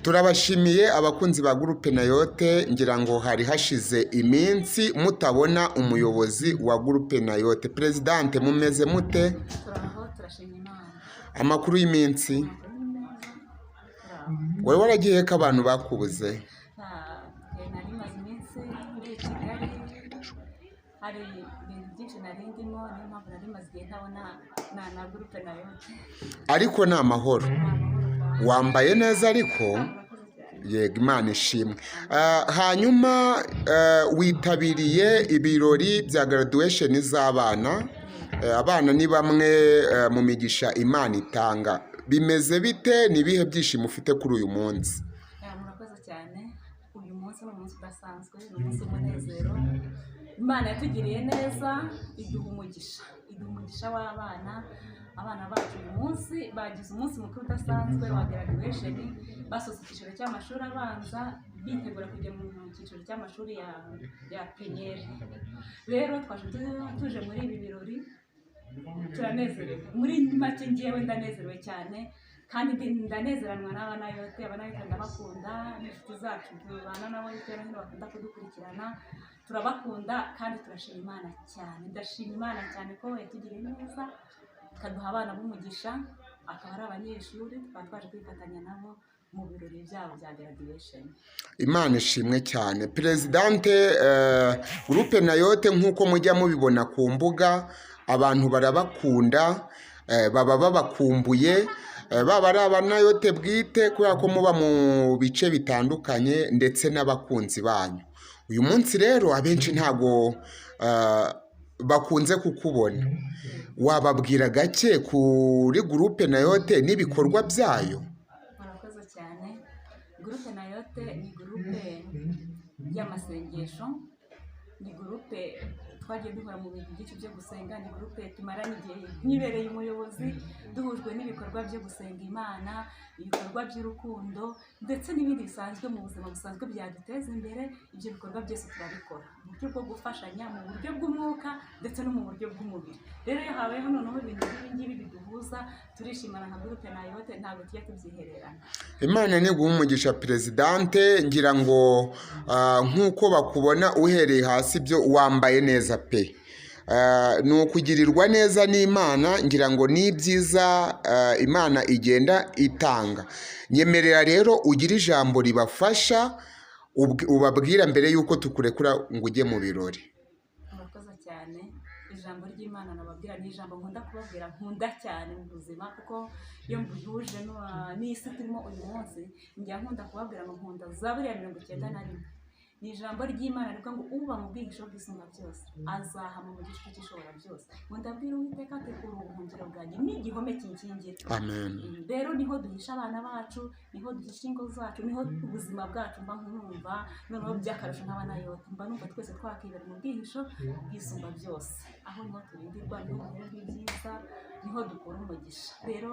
turabashimiye abakunzi ba groupe Nayote ngira ngo hari hashize iminsi mutabona umuyobozi wa groupe Nayote. Presidente mumeze mute? Turaho turashimye Imana. Amakuru y'iminsi wowe waragiye ko abantu bakubuze? Nari maze iminsi muri Kigali, hari ibintu byinshi nari ndimo, niyo mpamvu nari maze igihe ntabona na groupe Nayote. Ariko ni amahoro, wambaye neza ariko yego Imana ishimwe. Hanyuma witabiriye ibirori bya graduation z'abana. Abana ni bamwe mu migisha Imana itanga. Bimeze bite? Ni bihe byishimo ufite kuri uyu munsi? Murakoze cyane. Uyu munsi ni umunsi udasanzwe, ni umunsi w'umunezero. Imana yatugiriye neza, iduha umugisha w'abana. Abana bacu uyu munsi bagize umunsi mukuru udasanzwe wa graduation, basoza icyiciro cy'amashuri abanza bitegura kujya mu cyiciro cy'amashuri ya primaire. Rero tuje muri ibi birori turanezerewe. Muri make ngiyewe ndanezerewe cyane kandi ndanezeranwa n'abana yote. Abana yote ndabakunda, n'inshuti zacu tubana nabo cyane bakunda kudukurikirana, turabakunda kandi turashima Imana cyane. Ndashima Imana cyane ko yatugiriye neza, kaduha abana b'umugisha, akaba ari abanyeshuri twaje kwifatanya nabo mu birori byabo bya graduation. Imana ishimwe cyane. Presidente, groupe Nayote nkuko mujya mubibona ku mbuga, abantu barabakunda, baba babakumbuye, baba ari abanayote bwite kubera ko muba mu bice bitandukanye ndetse n'abakunzi banyu. Uyu munsi rero abenshi ntago bakunze kukubona. Wababwira gake kuri groupe Nayote n'ibikorwa byayo? Murakoze cyane. Groupe Nayote ni groupe y'amasengesho, ni groupe twagiye duhora mu bintu byinshi byo gusenga, ni groupe tumaranye igihe nyibereye umuyobozi, duhujwe n'ibikorwa byo gusenga Imana, ibikorwa by'urukundo ndetse n'ibindi bisanzwe mu buzima busanzwe byaduteza imbere. Ibyo bikorwa byose turabikora mu buryo bwo gufashanya, mu buryo bw'umwuka ndetse no mu buryo bw'umubiri. Rero iyo habayeho noneho ibintu nk'ibi biduhuza, turishimana nka groupe Nayote, ntabwo tujya tubyihererana. Imana ni guha umugisha Presidente. Ngira ngo nkuko bakubona uhereye hasi byo wambaye neza pe. Ni ukugirirwa neza n'Imana, ngira ngo ni byiza Imana igenda itanga. Nyemerera rero ugira ijambo ribafasha ubabwira mbere yuko tukurekura ngo ujye mu birori. Murakoze cyane. Ijambo ry'Imana nababwira ni ijambo nkunda kubabwira, nkunda cyane mu buzima, kuko iyo mbihuje n'isi turimo uyu munsi, njya nkunda kubabwira ngo nkunda Zaburi ya 91. Ni ijambo ry'Imana rivuga ngo uba mu bwihisho bw'isumba byose azahama mu gicucu cy'ishobora byose. Ngo ndabwira Uwiteka ati kuri ubuhungiro bwanjye n'igihome kinkingira. Amen. Rero niho duhisha abana bacu, niho duhisha ingo zacu, niho ubuzima bwacu mba nkumva noneho by'akarusho nk'abanayote. Mba numva twese twakibera mu bwihisho bw'isumba byose, aho niho turindirwa, niho byiza, niho dukura umugisha. Rero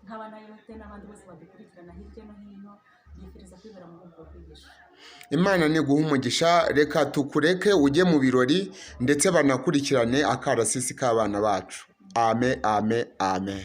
nk'abanayote n'abandi bose badukurikirana hirya no hino, yifuriza kwibera mu bwihisho. Imana ni guha umugisha. Reka tukureke ujye mu birori ndetse banakurikirane akarasisi k'abana bacu. Amen, amen, amen.